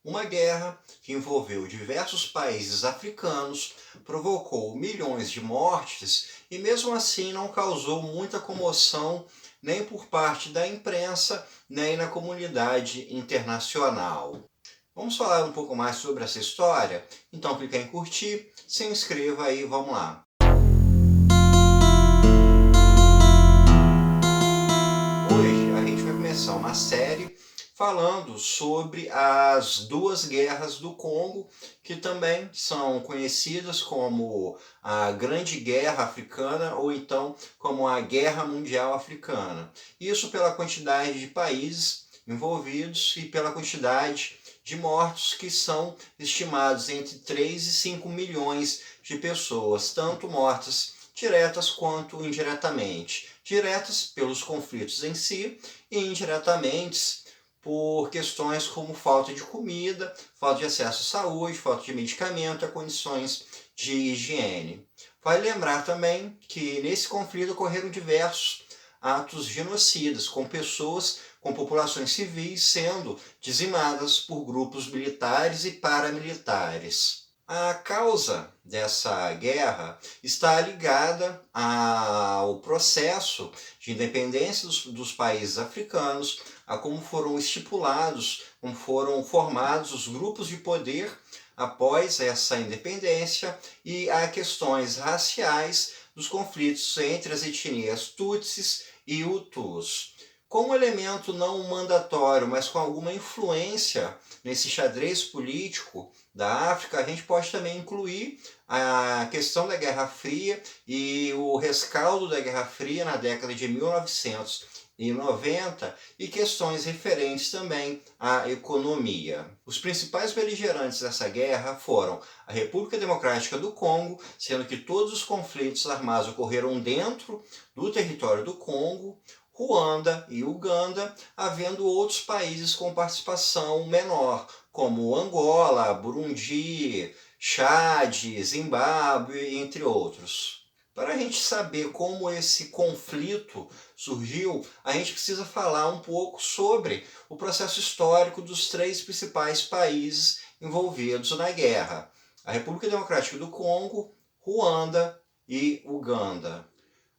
uma guerra que envolveu diversos países africanos, provocou milhões de mortes e mesmo assim não causou muita comoção nem por parte da imprensa, nem na comunidade internacional. Vamos falar um pouco mais sobre essa história? Então clica em curtir, se inscreva aí, vamos lá. Hoje a gente vai começar uma série falando sobre as duas guerras do Congo, que também são conhecidas como a Grande Guerra Africana ou então como a Guerra Mundial Africana. Isso pela quantidade de países envolvidos e pela quantidade de mortos, que são estimados entre 3 e 5 milhões de pessoas, tanto mortas diretas quanto indiretamente. Diretas pelos conflitos em si e indiretamente por questões como falta de comida, falta de acesso à saúde, falta de medicamento e condições de higiene. Vale lembrar também que nesse conflito ocorreram diversos atos genocidas, com pessoas, com populações civis sendo dizimadas por grupos militares e paramilitares. A causa dessa guerra está ligada ao processo de independência dos países africanos, a como foram estipulados, como foram formados os grupos de poder após essa independência e a questões raciais dos conflitos entre as etnias Tutsis e Hutus. Como elemento não mandatório, mas com alguma influência nesse xadrez político da África, a gente pode também incluir a questão da Guerra Fria e o rescaldo da Guerra Fria na década de 1990 e questões referentes também à economia. Os principais beligerantes dessa guerra foram a República Democrática do Congo, sendo que todos os conflitos armados ocorreram dentro do território do Congo, Ruanda e Uganda, havendo outros países com participação menor, como Angola, Burundi, Chad, Zimbábue, entre outros. Para a gente saber como esse conflito surgiu, a gente precisa falar um pouco sobre o processo histórico dos três principais países envolvidos na guerra: a República Democrática do Congo, Ruanda e Uganda.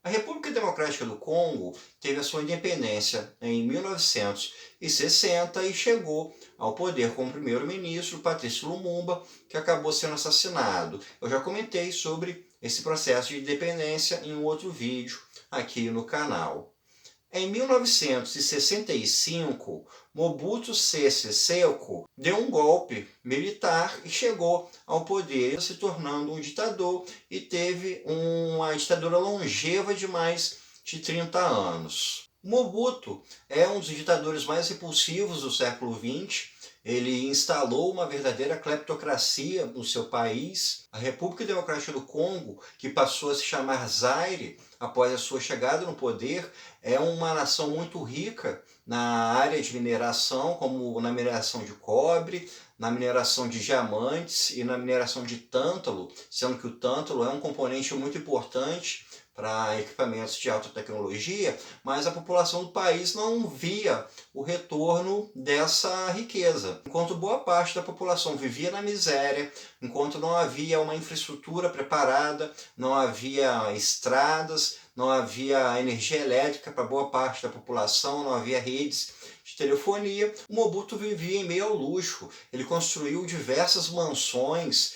A República Democrática do Congo teve a sua independência em 1960 e chegou ao poder com o primeiro-ministro Patrice Lumumba, que acabou sendo assassinado. Eu já comentei sobre esse processo de independência em um outro vídeo aqui no canal. Em 1965, Mobutu Sese Seko deu um golpe militar e chegou ao poder, se tornando um ditador, e teve uma ditadura longeva de mais de 30 anos. Mobutu é um dos ditadores mais repulsivos do século XX. Ele instalou uma verdadeira cleptocracia no seu país. A República Democrática do Congo, que passou a se chamar Zaire após a sua chegada no poder, é uma nação muito rica na área de mineração, como na mineração de cobre, na mineração de diamantes e na mineração de tântalo, sendo que o tântalo é um componente muito importante para equipamentos de alta tecnologia, mas a população do país não via o retorno dessa riqueza. Enquanto boa parte da população vivia na miséria, enquanto não havia uma infraestrutura preparada, não havia estradas, não havia energia elétrica para boa parte da população, não havia redes de telefonia, o Mobutu vivia em meio ao luxo. Ele construiu diversas mansões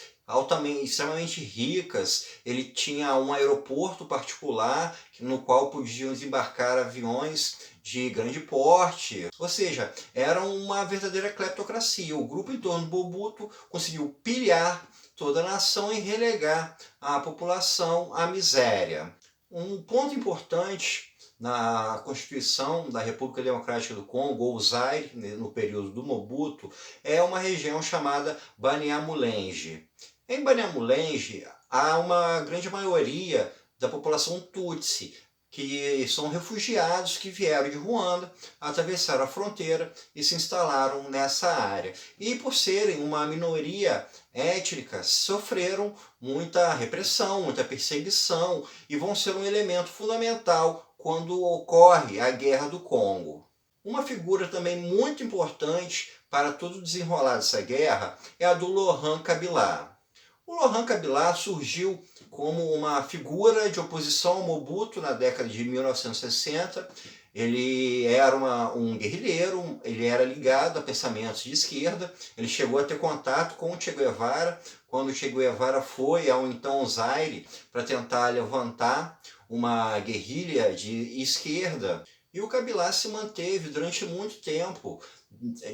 extremamente ricas. Ele tinha um aeroporto particular no qual podiam desembarcar aviões de grande porte. Ou seja, era uma verdadeira cleptocracia. O grupo em torno do Mobutu conseguiu pilhar toda a nação e relegar a população à miséria. Um ponto importante na Constituição da República Democrática do Congo, ou Zaire, no período do Mobutu, é uma região chamada Banyamulenge. Em Banyamulenge, há uma grande maioria da população Tutsi, que são refugiados que vieram de Ruanda, atravessaram a fronteira e se instalaram nessa área. E por serem uma minoria étnica, sofreram muita repressão, muita perseguição e vão ser um elemento fundamental quando ocorre a Guerra do Congo. Uma figura também muito importante para todo o desenrolar dessa guerra é a do Laurent Kabila. O Laurent Kabila surgiu como uma figura de oposição ao Mobutu na década de 1960. Ele era um guerrilheiro, ele era ligado a pensamentos de esquerda, ele chegou a ter contato com o Che Guevara, quando o Che Guevara foi ao então Zaire para tentar levantar uma guerrilha de esquerda. E o Kabila se manteve durante muito tempo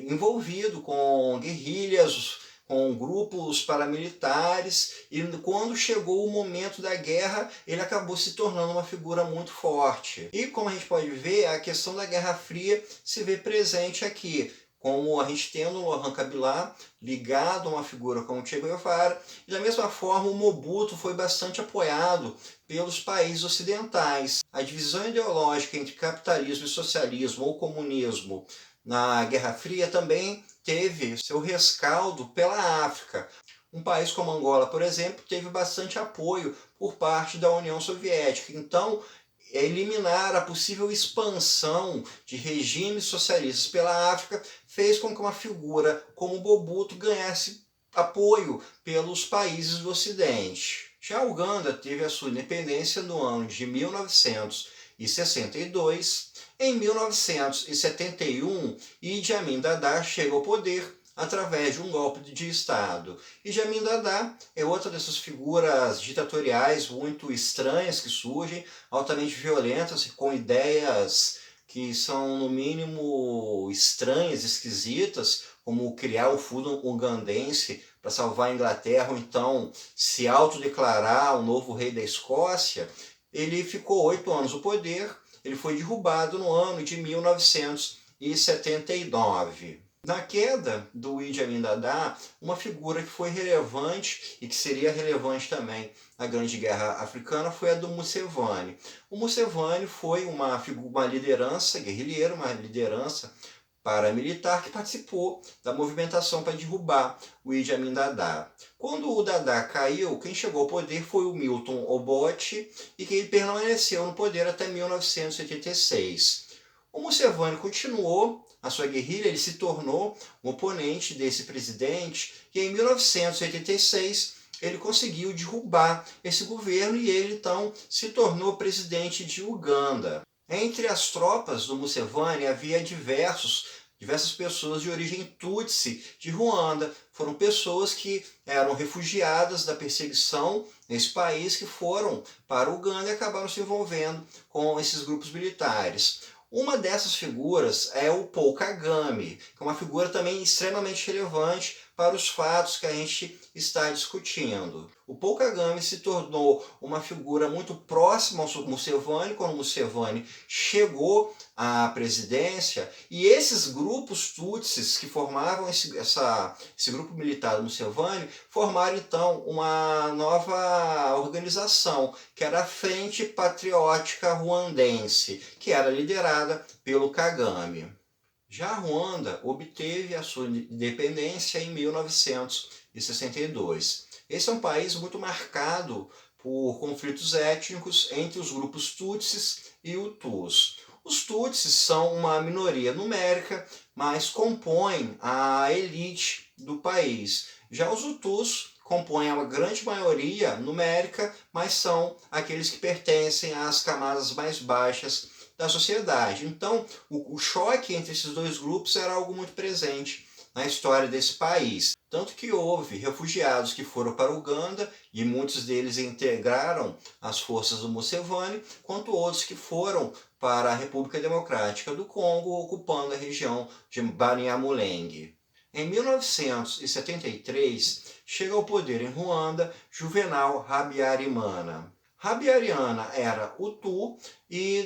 envolvido com guerrilhas, com grupos paramilitares, e quando chegou o momento da guerra, ele acabou se tornando uma figura muito forte. E como a gente pode ver, a questão da Guerra Fria se vê presente aqui, como a gente tendo o Laurent Kabila ligado a uma figura como Che Guevara, e da mesma forma o Mobutu foi bastante apoiado pelos países ocidentais. A divisão ideológica entre capitalismo e socialismo ou comunismo na Guerra Fria também teve seu rescaldo pela África. Um país como Angola, por exemplo, teve bastante apoio por parte da União Soviética. Então, eliminar a possível expansão de regimes socialistas pela África fez com que uma figura como Mobutu ganhasse apoio pelos países do Ocidente. Já a Uganda teve a sua independência no ano de 1962. Em 1971, Idi Amin Dada chega ao poder através de um golpe de Estado. Idi Amin Dada é outra dessas figuras ditatoriais muito estranhas que surgem, altamente violentas e com ideias que são, no mínimo, estranhas, esquisitas, como criar o fundo ugandense para salvar a Inglaterra, ou então se autodeclarar o novo rei da Escócia. Ele ficou 8 anos no poder. Ele foi derrubado no ano de 1979. Na queda do Idi Amin Dada, uma figura que foi relevante e que seria relevante também na Grande Guerra Africana foi a do Museveni. O Museveni foi uma liderança guerrilheira, uma liderança paramilitar que participou da movimentação para derrubar o Idi Amin Dada. Quando o Dada caiu, quem chegou ao poder foi o Milton Obote e que ele permaneceu no poder até 1986. O Museveni continuou a sua guerrilha, ele se tornou um oponente desse presidente e em 1986 ele conseguiu derrubar esse governo e ele então se tornou presidente de Uganda. Entre as tropas do Museveni havia diversas pessoas de origem Tutsi de Ruanda. Foram pessoas que eram refugiadas da perseguição nesse país, que foram para Uganda e acabaram se envolvendo com esses grupos militares. Uma dessas figuras é o Paul Kagame, que é uma figura também extremamente relevante para os fatos que a gente está discutindo. O Paul Kagame se tornou uma figura muito próxima ao Museveni quando o Museveni chegou à presidência, e esses grupos tutsis que formavam esse grupo militar do Museveni formaram então uma nova organização, que era a Frente Patriótica Ruandense, que era liderada pelo Kagame. Já a Ruanda obteve a sua independência em 1962. Esse é um país muito marcado por conflitos étnicos entre os grupos Tutsis e Hutus. Os Tutsis são uma minoria numérica, mas compõem a elite do país. Já os Hutus compõem a grande maioria numérica, mas são aqueles que pertencem às camadas mais baixas da sociedade. Então, o choque entre esses dois grupos era algo muito presente na história desse país. Tanto que houve refugiados que foram para Uganda, e muitos deles integraram as forças do Museveni, quanto outros que foram para a República Democrática do Congo, ocupando a região de Banyamulenge. Em 1973, chega ao poder em Ruanda Juvenal Habyarimana. Habyarimana era Hutu e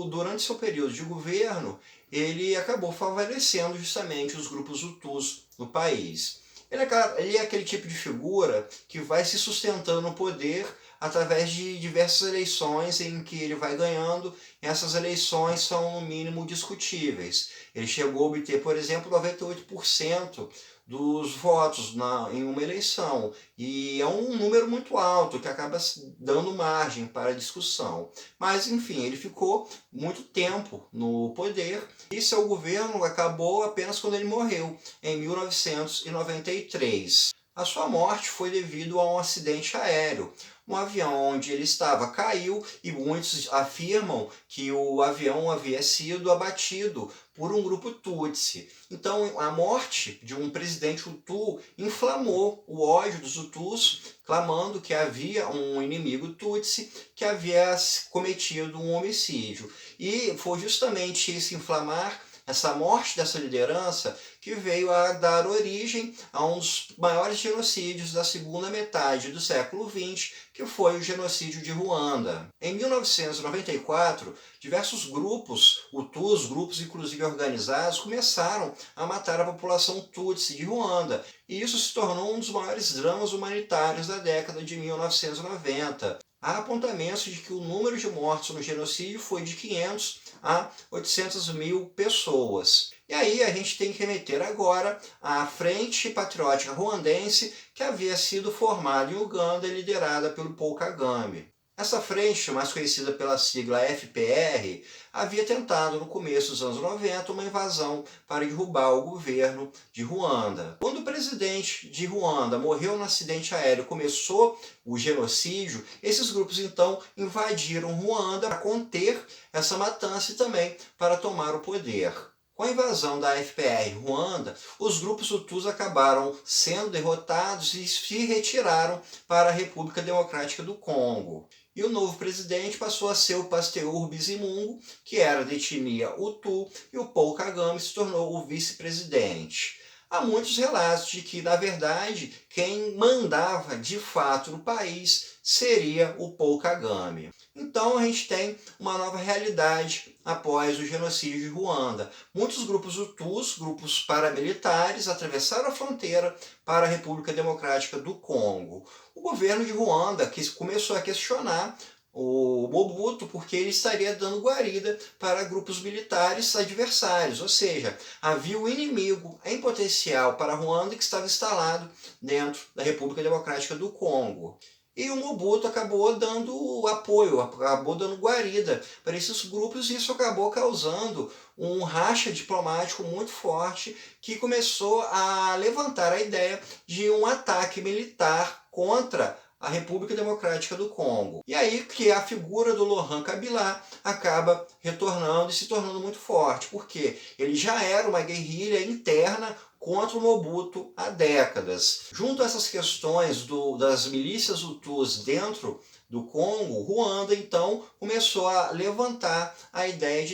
durante seu período de governo ele acabou favorecendo justamente os grupos Hutus no país. Ele é aquele tipo de figura que vai se sustentando no poder através de diversas eleições em que ele vai ganhando, e essas eleições são no mínimo discutíveis. Ele chegou a obter, por exemplo, 98% dos votos em uma eleição. E é um número muito alto que acaba dando margem para discussão. Mas, enfim, ele ficou muito tempo no poder e seu governo acabou apenas quando ele morreu, em 1993. A sua morte foi devido a um acidente aéreo. Um avião onde ele estava caiu e muitos afirmam que o avião havia sido abatido por um grupo Tutsi. Então, a morte de um presidente Hutu inflamou o ódio dos Hutus, clamando que havia um inimigo Tutsi que havia cometido um homicídio. E foi justamente esse inflamar, essa morte dessa liderança, que veio a dar origem a um dos maiores genocídios da segunda metade do século XX, que foi o genocídio de Ruanda. Em 1994, diversos grupos Hutus, grupos inclusive organizados, começaram a matar a população Tutsi de Ruanda, e isso se tornou um dos maiores dramas humanitários da década de 1990. Há apontamentos de que o número de mortos no genocídio foi de 500 a 800 mil pessoas. E aí a gente tem que remeter agora à Frente Patriótica Ruandense, que havia sido formada em Uganda e liderada pelo Paul Kagame. Essa frente, mais conhecida pela sigla FPR, havia tentado no começo dos anos 90 uma invasão para derrubar o governo de Ruanda. Quando o presidente de Ruanda morreu no acidente aéreo e começou o genocídio, esses grupos então invadiram Ruanda para conter essa matança e também para tomar o poder. Com a invasão da FPR em Ruanda, os grupos Hutus acabaram sendo derrotados e se retiraram para a República Democrática do Congo. E o novo presidente passou a ser o Pasteur Bizimungu, que era de etnia Hutu, e o Paul Kagame se tornou o vice-presidente. Há muitos relatos de que, na verdade, quem mandava de fato no país seria o Paul Kagame. Então a gente tem uma nova realidade após o genocídio de Ruanda. Muitos grupos Hutus, grupos paramilitares, atravessaram a fronteira para a República Democrática do Congo. O governo de Ruanda começou a questionar o Mobutu porque ele estaria dando guarida para grupos militares adversários, ou seja, havia um inimigo em potencial para Ruanda que estava instalado dentro da República Democrática do Congo. E o Mobutu acabou dando apoio, acabou dando guarida para esses grupos, e isso acabou causando um racha diplomático muito forte que começou a levantar a ideia de um ataque militar contra a República Democrática do Congo. E aí que a figura do Laurent Kabila acaba retornando e se tornando muito forte, porque ele já era uma guerrilha interna contra o Mobutu há décadas. Junto a essas questões das milícias Hutus dentro do Congo, Ruanda então começou a levantar a ideia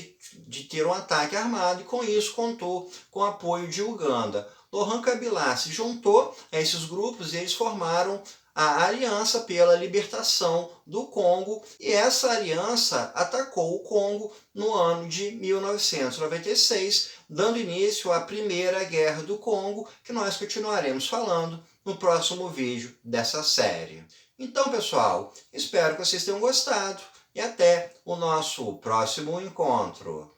de ter um ataque armado, e com isso contou com o apoio de Uganda. Laurent Kabila se juntou a esses grupos e eles formaram a Aliança pela Libertação do Congo, e essa aliança atacou o Congo no ano de 1996, dando início à Primeira Guerra do Congo, que nós continuaremos falando no próximo vídeo dessa série. Então, pessoal, espero que vocês tenham gostado e até o nosso próximo encontro.